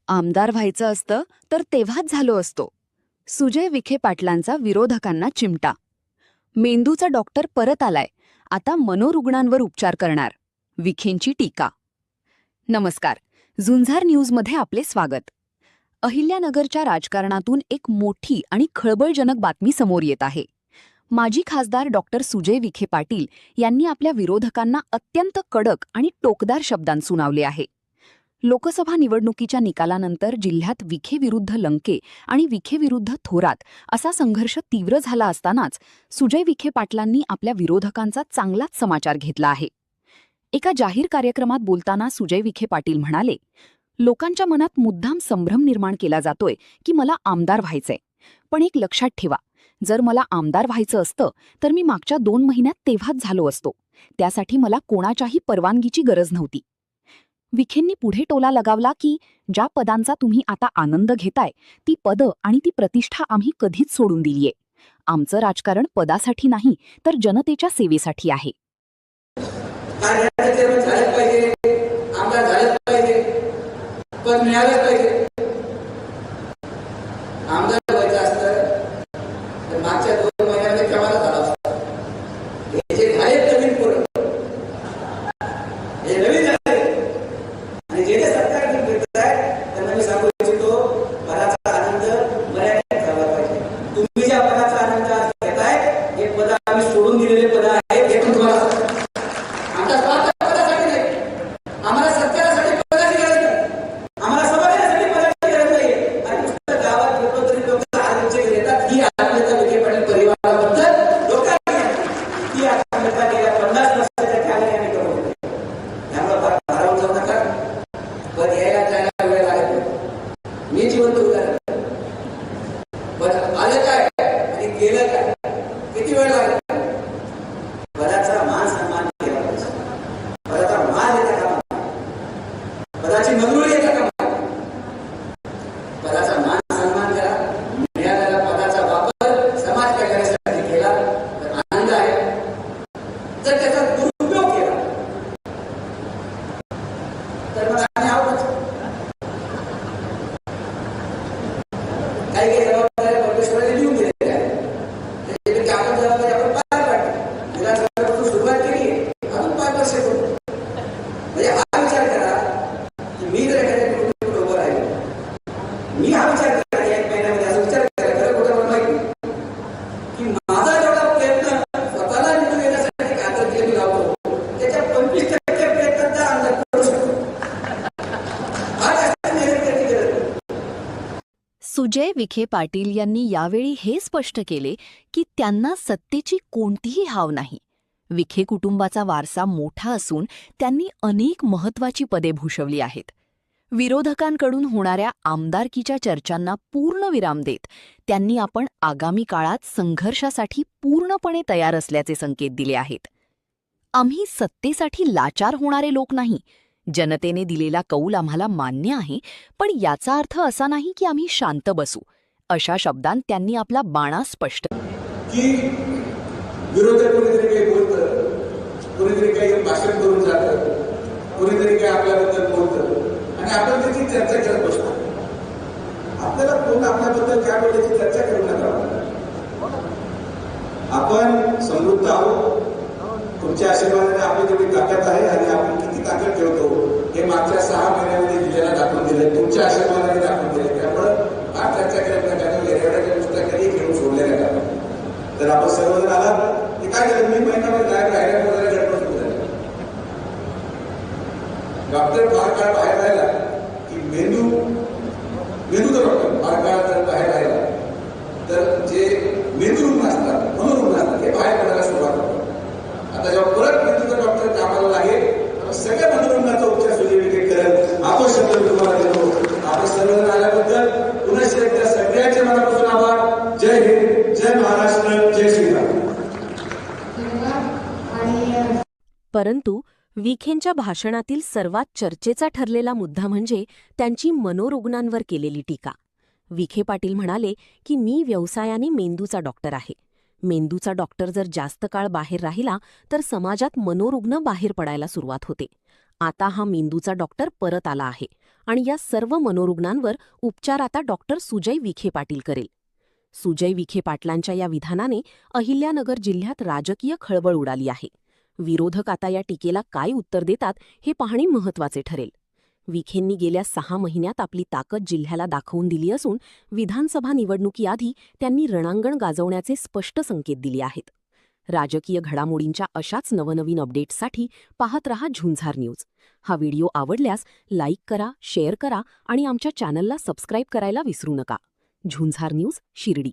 आमदार व्हायचं असतं तर तेव्हाच झालो असतो. सुजय विखे पाटलांचा विरोधकांना चिमटा. मेंदूचा डॉक्टर परत आलाय, आता मनोरुग्णांवर उपचार करणार. विखेंची टीका. नमस्कार, झुंजार न्यूजमध्ये आपले स्वागत. अहिल्यानगरच्या राजकारणातून एक मोठी आणि खळबळजनक बातमी समोर येत आहे. माजी खासदार डॉक्टर सुजय विखे पाटील यांनी आपल्या विरोधकांना अत्यंत कडक आणि टोकदार शब्दांत सुनावले आहे. लोकसभा निवडणुकीच्या निकालानंतर जिल्ह्यात विखे विरुद्ध लंके आणि विखे विरुद्ध थोरात असा संघर्ष तीव्र झाला असतानाच सुजय विखे पाटलांनी आपल्या विरोधकांचा चांगलाच समाचार घेतला आहे. एका जाहीर कार्यक्रमात बोलताना सुजय विखे पाटील म्हणाले, लोकांच्या मनात मुद्दाम संभ्रम निर्माण केला जातोय की मला आमदार व्हायचंय. पण एक लक्षात ठेवा, जर मला आमदार व्हायचं असतं तर मी मागच्या 2 महिन्यात तेव्हाच झालो असतो. त्यासाठी मला कोणाच्याही परवानगीची गरज नव्हती. विखेंनी पुढे टोला लगावला की ज्या पदांचा तुम्ही आता आनंद घेताय ती पदं आणि ती प्रतिष्ठा आम्ही कधीच सोडून दिलीये. आमचं राजकारण पदासाठी नाही तर जनतेच्या सेवेसाठी आहे. मागच्या 2 महिन्यामध्ये केव्हा झाला असता. हे जे आहेत नवीन पोरं, हे नवीन आहे आणि जे सरकार घेत आहे त्यांना मी सांगू इच्छितो, पदाचा आनंद मर्यादित झाला पाहिजे. तुम्ही ज्या पदाचा आनंद घेताय हे पद आम्ही सोडून दिलेले पद आहेत. हे तुम्हाला आमचा स्वार्थ पदासाठी नाही, आम्हाला सत्कारासाठी पदाची गरज नाही, आम्हाला समाजासाठी पदाची गरज नाही. आणि नुसतं गावात लोक तरी लोक आनंद घेतात ही आनंदाचा विखे पाटील परिवाराबद्दल लोकांनी ती आनंदाचा गेल्या 50 वर्षाच्या कालावधीने करून त्यामुळे भारावून जाऊ नका. पण यायला जायला वेळ लागत मी जिवंत उदाहरण. पण आलं काय आणि केलं काय, किती वेळ लागला. पदाचा मान सन्मान केला पाहिजे. पदाचा मान येता कामा नये, पदाची मंजुरी येता कामा नये. पदाचा मान सन्मान करा. मिळालेला पदाचा वापर समाज कल्याणासाठी केला तर आनंद आहे. जर त्याचा दुरुपयोग केला तर मग आम्ही आहोतच. काही काही जबाबदाऱ्या परमेश्वराने देऊन दिलेल्या आहेत. त्याच्यापैकी आपण जबाबदारी आपण पार पाडली. विधानसभेपासून सुरुवात केली, अजून 5 वर्ष करू. म्हणजे हा विचार करा की मी जर एखाद्या निवडणुकीत उभं राहिलो, मी हा विचार करा, 1 महिन्यामध्ये असा विचार करा, खरं खोटं मला माहिती की माझा जेवढा प्रयत्न स्वतःला निवडून येण्यासाठी कातर केले मी लावतो, त्याच्या 25% प्रयत्नांचा अंदाज करू शकतो. हा जास्त मेहनत करायची गरज नाही. सुजय विखे पाटील यांनी यावेळी हे स्पष्ट केले की त्यांना सत्तेची कोणतीही हाव नाही. विखे कुटुंबाचा वारसा मोठा असून त्यांनी अनेक महत्त्वाची पदे भूषवली आहेत. विरोधकांकडून होणाऱ्या आमदारकीच्या चर्चांना पूर्ण विराम देत त्यांनी आपण आगामी काळात संघर्षासाठी पूर्णपणे तयार असल्याचे संकेत दिले आहेत. आम्ही सत्तेसाठी लाचार होणारे लोक नाही. जनतेने दिलेला कौल आम्हाला मान्य आहे, पण याचा अर्थ असा नाही की आम्ही शांत बसू. अशा शब्दांत त्यांनी आपला बाणा स्पष्ट की विरोधक कोणीतरी काही बोलतं, कोणीतरी काही भाषण करून जातं, कोणीतरी काही आपल्याबद्दल बोलतं आणि आपण त्याची चर्चा करत बसतो. आपल्याला कोण आपल्याबद्दल काय बोलायची चर्चा करू नका. आपण समृद्ध आहोत. तुमच्या आशीर्वादाने आपली तेवढी ताकद आहे आणि आपण किती ताकद ठेवतो हे मागच्या 6 महिन्यामध्ये जिल्ह्याला दाखवून दिलं. तुमच्या आशीर्वादाने दाखवून दिले. त्यामुळे हा चर्चा करत नका. एवढ्या नुसत्या कधी खेळून सोडले नका. तर आपण सर्वजण आलात की काय झालं, मी महिन्यामध्ये राहिल्या वगैरे गडबड सुरू झाली. डॉक्टर फार काळ बाहेर राहिला की मेंदूचा डॉक्टर फार काळ जर बाहेर राहिला तर जे मेंदू रुग्ण असतात, मनोरुग्ण असतात, हे बाहेर पडायला सुरुवात होतात. आता जेव्हा परत मेंदूचा डॉक्टर कामाला लागेल तेव्हा सगळ्या मनोरुग्णाचा उपचार सुजय विखे करेल. आपण शब्द तुम्हाला देतो. आपण सर्वजण आल्याबद्दल पुन्हा एकदा सगळ्यांचे मनापासून आभार. जय हिंद, जय महाराष्ट्र, जय श्रीराम. परंतु विखेंच्या भाषणातील सर्वात चर्चेचा ठरलेला मुद्दा म्हणजे त्यांची मनोरुग्णांवर केलेली टीका. विखे पाटील म्हणाले की मी व्यवसायाने मेंदूचा डॉक्टर आहे. मेंदूचा डॉक्टर जर जास्त काळ बाहेर राहिला तर समाजात मनोरुग्ण बाहेर पडायला सुरुवात होते. आता हा मेंदूचा डॉक्टर परत आला आहे आणि या सर्व मनोरुग्णांवर उपचार आता डॉक्टर सुजय विखे पाटील करेल. सुजय विखे पाटलांच्या या विधानाने अहिल्यानगर जिल्ह्यात राजकीय खळबळ उडाली आहे. विरोधक आता या टीकेला काय उत्तर देतात हे पाहणे महत्त्वाचे ठरेल. विखेंनी गेल्या 6 महिन्यात आपली ताकद जिल्ह्याला दाखवून दिली असून विधानसभा निवडणुकीआधी त्यांनी रणांगण गाजवण्याचे स्पष्ट संकेत दिले आहेत. राजकीय घडामोडींच्या अशाच नवनवीन अपडेट्ससाठी पाहत रहा झुंजार न्यूज. हा व्हिडिओ आवडल्यास लाईक करा, शेअर करा आणि आमच्या चॅनलला सबस्क्राईब करायला विसरू नका. झुंजार न्यूज, शिर्डी.